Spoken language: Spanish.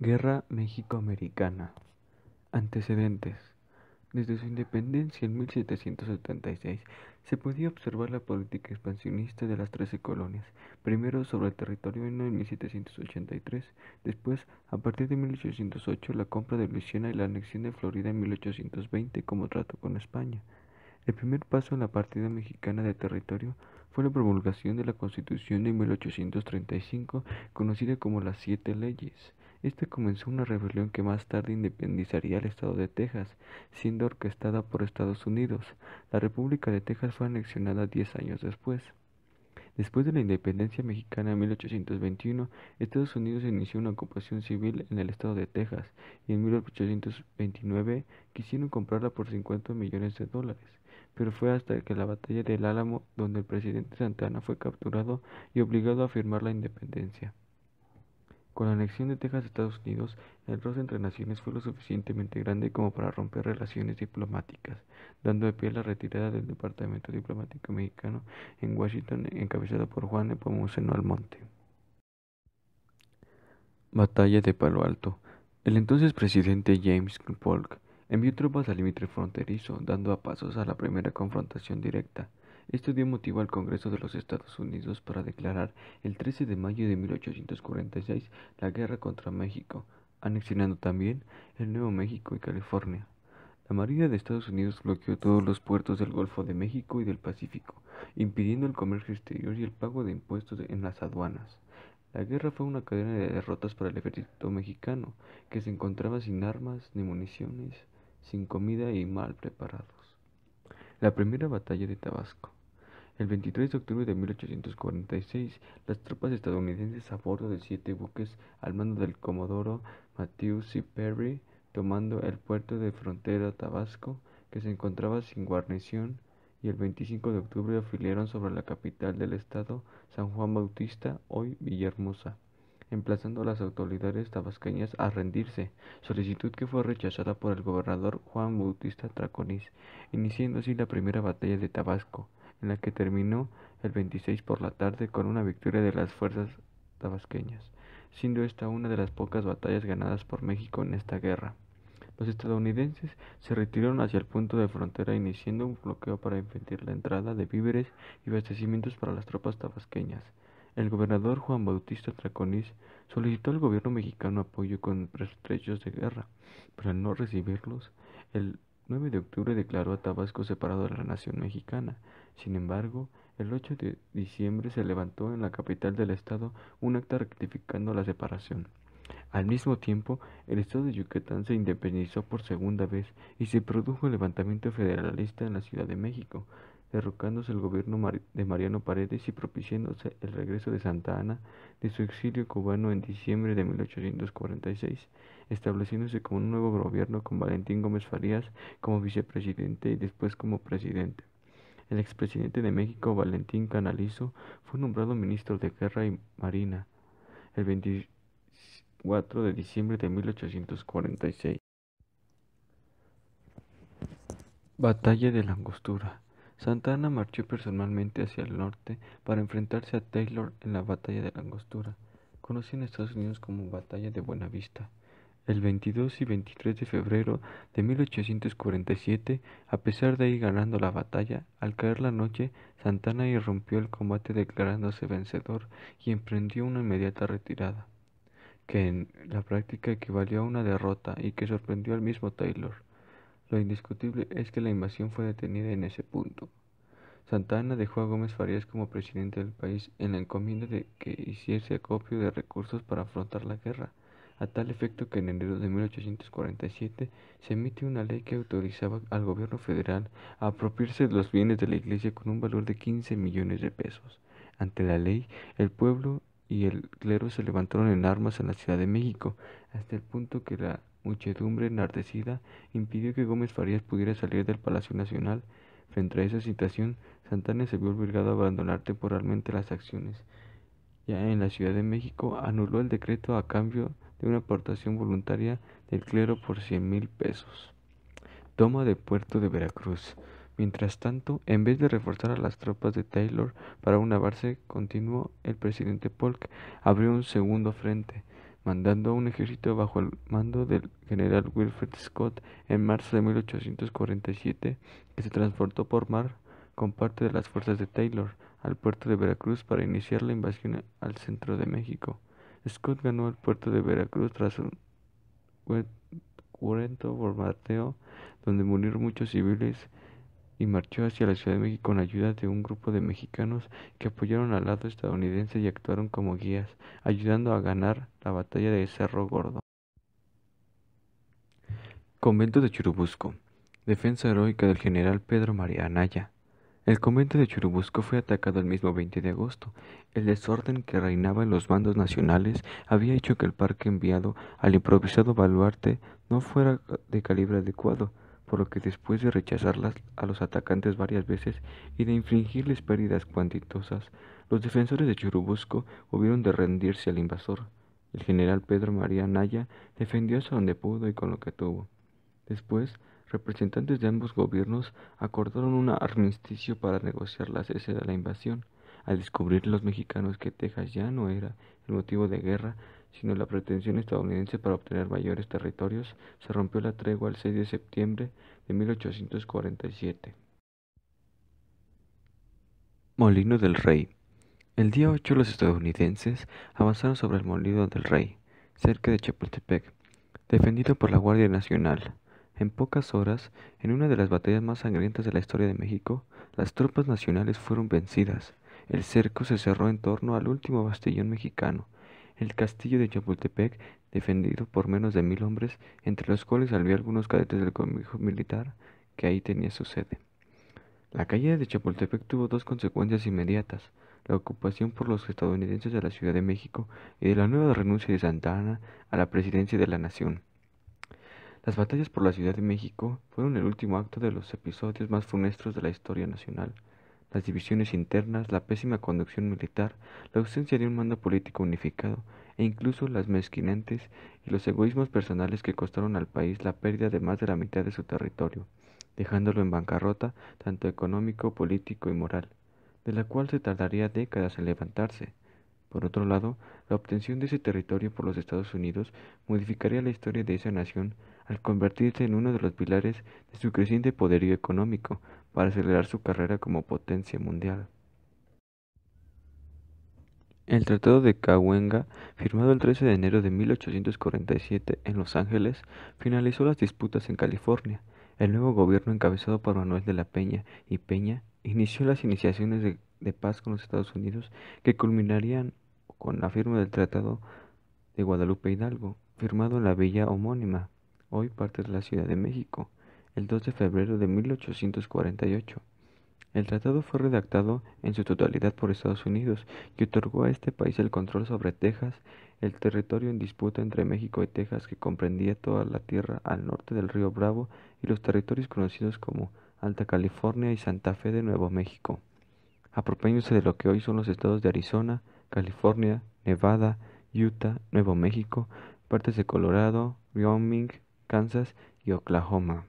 Guerra México-Americana. Antecedentes. Desde su independencia en 1776 se podía observar la política expansionista de las 13 colonias, primero sobre el territorio en 1783, después, a partir de 1808, la compra de Luisiana y la anexión de Florida en 1820 como trato con España. El primer paso en la partida mexicana de territorio fue la promulgación de la Constitución de 1835, conocida como las Siete Leyes. Esta comenzó una rebelión que más tarde independizaría el estado de Texas, siendo orquestada por Estados Unidos. La República de Texas fue anexionada 10 años después. Después de la independencia mexicana en 1821, Estados Unidos inició una ocupación civil en el estado de Texas y en 1829 quisieron comprarla por $50 millones, pero fue hasta que la batalla del Álamo donde el presidente Santa Anna fue capturado y obligado a firmar la independencia. Con la anexión de Texas a Estados Unidos, el roce entre naciones fue lo suficientemente grande como para romper relaciones diplomáticas, dando de pie a la retirada del Departamento Diplomático Mexicano en Washington, encabezado por Juan Nepomuceno Almonte. Batalla de Palo Alto. El entonces presidente James Polk envió tropas al límite fronterizo, dando a pasos a la primera confrontación directa. Esto dio motivo al Congreso de los Estados Unidos para declarar el 13 de mayo de 1846 la guerra contra México, anexionando también el Nuevo México y California. La Marina de Estados Unidos bloqueó todos los puertos del Golfo de México y del Pacífico, impidiendo el comercio exterior y el pago de impuestos en las aduanas. La guerra fue una cadena de derrotas para el ejército mexicano, que se encontraba sin armas ni municiones, sin comida y mal preparados. La primera batalla de Tabasco. El 23 de octubre de 1846, las tropas estadounidenses a bordo de 7 buques al mando del comodoro Matthew C. Perry, tomando el puerto de frontera Tabasco, que se encontraba sin guarnición, y el 25 de octubre afiliaron sobre la capital del estado, San Juan Bautista, hoy Villahermosa, emplazando a las autoridades tabasqueñas a rendirse, solicitud que fue rechazada por el gobernador Juan Bautista Traconís, iniciando así la primera batalla de Tabasco, en la que terminó el 26 por la tarde con una victoria de las fuerzas tabasqueñas, siendo esta una de las pocas batallas ganadas por México en esta guerra. Los estadounidenses se retiraron hacia el punto de frontera iniciando un bloqueo para impedir la entrada de víveres y abastecimientos para las tropas tabasqueñas. El gobernador Juan Bautista Traconís solicitó al gobierno mexicano apoyo con pertrechos de guerra, pero al no recibirlos, el 9 de octubre declaró a Tabasco separado de la nación mexicana. Sin embargo, el 8 de diciembre se levantó en la capital del estado un acta rectificando la separación. Al mismo tiempo, el estado de Yucatán se independizó por segunda vez y se produjo el levantamiento federalista en la Ciudad de México, derrocándose el gobierno de Mariano Paredes y propiciándose el regreso de Santa Anna de su exilio cubano en diciembre de 1846, estableciéndose como un nuevo gobierno con Valentín Gómez Farías como vicepresidente y después como presidente. El expresidente de México, Valentín Canalizo, fue nombrado ministro de Guerra y Marina el 24 de diciembre de 1846. Batalla de la Angostura. Santa Anna marchó personalmente hacia el norte para enfrentarse a Taylor en la Batalla de la Angostura, conocida en Estados Unidos como Batalla de Buenavista. El 22 y 23 de febrero de 1847, a pesar de ir ganando la batalla, al caer la noche, Santa Anna irrumpió el combate declarándose vencedor y emprendió una inmediata retirada, que en la práctica equivalió a una derrota y que sorprendió al mismo Taylor. Lo indiscutible es que la invasión fue detenida en ese punto. Santa Anna dejó a Gómez Farías como presidente del país en la encomienda de que hiciese acopio de recursos para afrontar la guerra, a tal efecto que en enero de 1847 se emite una ley que autorizaba al gobierno federal a apropiarse de los bienes de la iglesia con un valor de 15 millones de pesos. Ante la ley, el pueblo y el clero se levantaron en armas en la Ciudad de México, hasta el punto que la muchedumbre enardecida impidió que Gómez Farías pudiera salir del Palacio Nacional. Frente a esa situación, Santa Anna se vio obligado a abandonar temporalmente las acciones. Ya en la Ciudad de México anuló el decreto a cambio de una aportación voluntaria del clero por 100,000 pesos. Toma de Puerto de Veracruz. Mientras tanto, en vez de reforzar a las tropas de Taylor para un avance continuo, el presidente Polk abrió un segundo frente, mandando un ejército bajo el mando del general Wilfred Scott en marzo de 1847, que se transportó por mar con parte de las fuerzas de Taylor al puerto de Veracruz para iniciar la invasión al centro de México. Scott ganó el puerto de Veracruz tras un cruento bombardeo donde murieron muchos civiles y marchó hacia la Ciudad de México con ayuda de un grupo de mexicanos que apoyaron al lado estadounidense y actuaron como guías, ayudando a ganar la batalla de Cerro Gordo. Convento de Churubusco. Defensa heroica del general Pedro María Anaya. El convento de Churubusco fue atacado el mismo 20 de agosto. El desorden que reinaba en los bandos nacionales había hecho que el parque enviado al improvisado baluarte no fuera de calibre adecuado, por lo que después de rechazarlas a los atacantes varias veces y de infligirles pérdidas cuantitosas, los defensores de Churubusco hubieron de rendirse al invasor. El general Pedro María Anaya defendió hasta donde pudo y con lo que tuvo. Después, representantes de ambos gobiernos acordaron un armisticio para negociar la cese de la invasión. Al descubrir los mexicanos que Texas ya no era el motivo de guerra, sino la pretensión estadounidense para obtener mayores territorios, se rompió la tregua el 6 de septiembre de 1847. Molino del Rey. El día 8 los estadounidenses avanzaron sobre el Molino del Rey, cerca de Chapultepec, defendido por la Guardia Nacional. En pocas horas, en una de las batallas más sangrientas de la historia de México, las tropas nacionales fueron vencidas. El cerco se cerró en torno al último bastión mexicano, el castillo de Chapultepec, defendido por menos de 1000 hombres, entre los cuales había algunos cadetes del Consejo Militar que ahí tenía su sede. La caída de Chapultepec tuvo dos consecuencias inmediatas: la ocupación por los estadounidenses de la Ciudad de México y de la nueva renuncia de Santa Anna a la presidencia de la nación. Las batallas por la Ciudad de México fueron el último acto de los episodios más funestos de la historia nacional. Las divisiones internas, la pésima conducción militar, la ausencia de un mando político unificado e incluso las mezquinantes y los egoísmos personales que costaron al país la pérdida de más de la mitad de su territorio, dejándolo en bancarrota tanto económico, político y moral, de la cual se tardaría décadas en levantarse. Por otro lado, la obtención de ese territorio por los Estados Unidos modificaría la historia de esa nación al convertirse en uno de los pilares de su creciente poderío económico para acelerar su carrera como potencia mundial. El Tratado de Cahuenga, firmado el 13 de enero de 1847 en Los Ángeles, finalizó las disputas en California. El nuevo gobierno, encabezado por Manuel de la Peña y Peña, inició las iniciaciones de paz con los Estados Unidos, que culminarían con la firma del Tratado de Guadalupe Hidalgo, firmado en la villa homónima, hoy parte de la Ciudad de México, el 2 de febrero de 1848. El tratado fue redactado en su totalidad por Estados Unidos y otorgó a este país el control sobre Texas, el territorio en disputa entre México y Texas, que comprendía toda la tierra al norte del río Bravo y los territorios conocidos como Alta California y Santa Fe de Nuevo México, apropiándose de lo que hoy son los estados de Arizona, California, Nevada, Utah, Nuevo México, partes de Colorado, Wyoming, Kansas y Oklahoma.